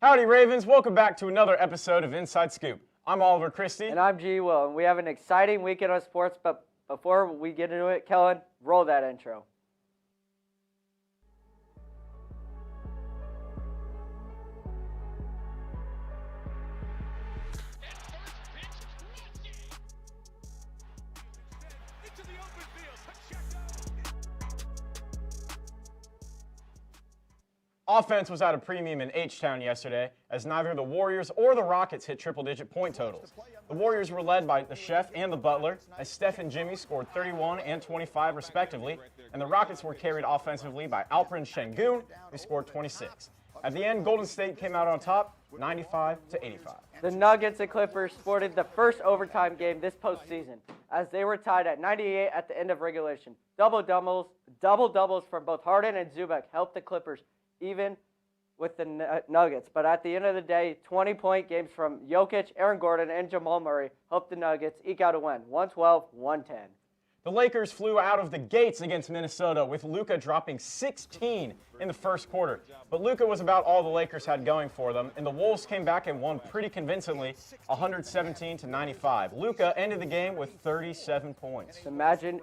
Howdy, Ravens. Welcome back to another episode of Inside Scoop. I'm Oliver Christie. And I'm G. Will, and we have an exciting weekend of sports, but before we get into it, Kellen, roll that intro. Offense was at a premium in H-Town yesterday, as neither the Warriors or the Rockets hit triple-digit point totals. The Warriors were led by the Chef and the Butler, as Steph and Jimmy scored 31 and 25 respectively, and the Rockets were carried offensively by Alperen Şengün, who scored 26. At the end, Golden State came out on top, 95-85. The Nuggets and Clippers sported the first overtime game this postseason, as they were tied at 98 at the end of regulation. Double-doubles from both Harden and Zubac helped the Clippers even with the Nuggets. But at the end of the day, 20-point games from Jokic, Aaron Gordon, and Jamal Murray helped the Nuggets eke out a win, 112-110. The Lakers flew out of the gates against Minnesota, with Luka dropping 16 in the first quarter. But Luka was about all the Lakers had going for them, and the Wolves came back and won pretty convincingly, 117-95. Luka ended the game with 37 points. The Magic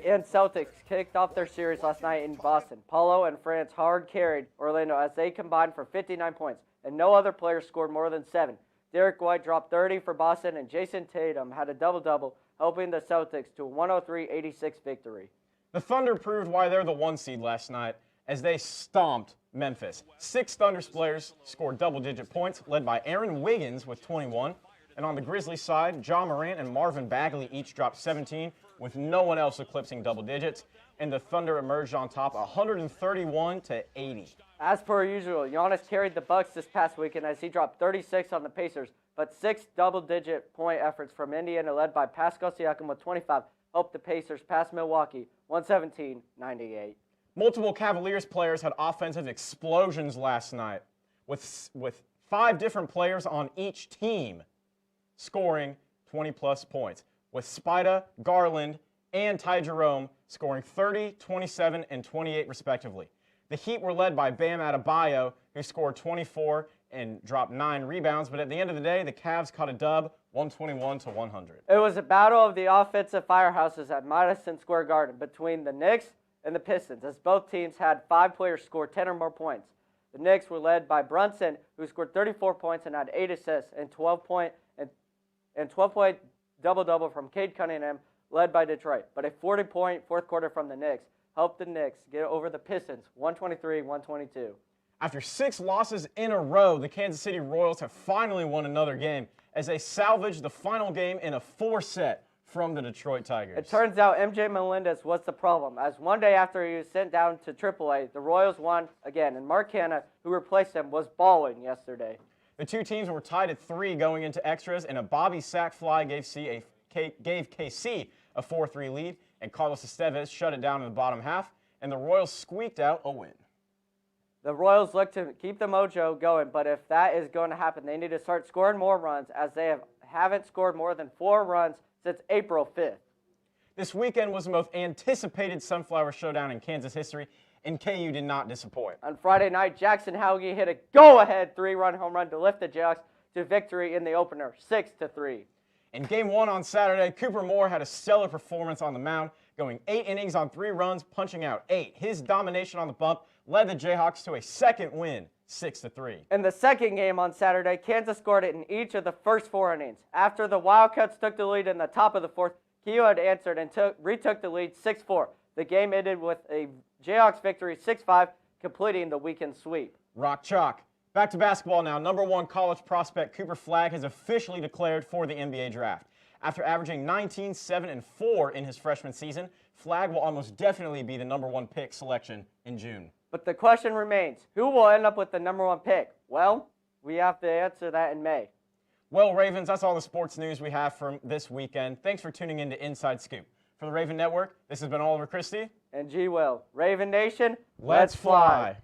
and Celtics kicked off their series last night in Boston. Paulo and France hard carried Orlando as they combined for 59 points, and no other player scored more than 7. Derek White dropped 30 for Boston, and Jason Tatum had a double-double, helping the Celtics to a 103-86 victory. The Thunder proved why they're the 1 seed last night, as they stomped Memphis. 6 Thunder players scored double-digit points, led by Aaron Wiggins with 21. And on the Grizzlies side, Ja Morant and Marvin Bagley each dropped 17, with no one else eclipsing double digits. And the Thunder emerged on top 131-80. As per usual, Giannis carried the Bucks this past weekend as he dropped 36 on the Pacers, but 6 double-digit point efforts from Indiana, led by Pascal Siakam with 25, helped the Pacers pass Milwaukee 117-98. Multiple Cavaliers players had offensive explosions last night, with 5 different players on each team scoring 20-plus points, with Spida, Garland, and Ty Jerome scoring 30, 27, and 28 respectively. The Heat were led by Bam Adebayo, who scored 24 and dropped 9 rebounds, but at the end of the day, the Cavs caught a dub, 121-100. It was a battle of the offensive firehouses at Madison Square Garden between the Knicks and the Pistons, as both teams had 5 players score 10 or more points. The Knicks were led by Brunson, who scored 34 points and had 8 assists, and 12-point double-double from Cade Cunningham, led by Detroit. But a 40-point fourth quarter from the Knicks helped the Knicks get over the Pistons, 123-122. After 6 losses in a row, the Kansas City Royals have finally won another game as they salvaged the final game in a 4-set from the Detroit Tigers. It turns out MJ Melendez was the problem, as one day after he was sent down to AAA, the Royals won again, and Mark Hanna, who replaced him, was balling yesterday. The two teams were tied at 3 going into extras, and a Bobby sack fly gave KC a 4-3 lead, and Carlos Estevez shut it down in the bottom half, and the Royals squeaked out a win. The Royals look to keep the mojo going, but if that is going to happen, they need to start scoring more runs, as they haven't scored more than 4 runs since April 5th. This weekend was the most anticipated Sunflower Showdown in Kansas history, and KU did not disappoint. On Friday night, Jackson Hauge hit a go-ahead 3-run home run to lift the Jayhawks to victory in the opener, 6-3. In Game 1 on Saturday, Cooper Moore had a stellar performance on the mound, going 8 innings on 3 runs, punching out 8. His domination on the bump led the Jayhawks to a second win, 6-3. In the second game on Saturday, Kansas scored it in each of the first 4 innings. After the Wildcats took the lead in the top of the 4th, KU had answered and retook the lead 6-4. The game ended with a Jayhawks victory 6-5, completing the weekend sweep. Rock chalk. Back to basketball now. Number 1 college prospect Cooper Flagg has officially declared for the NBA draft. After averaging 19, 7, and 4 in his freshman season, Flagg will almost definitely be the number 1 pick selection in June. But the question remains, who will end up with the number 1 pick? Well, we have to answer that in May. Well, Ravens, that's all the sports news we have from this weekend. Thanks for tuning in to Inside Scoop. For the Raven Network, this has been Oliver Christie. And G. Will. Raven Nation, let's fly.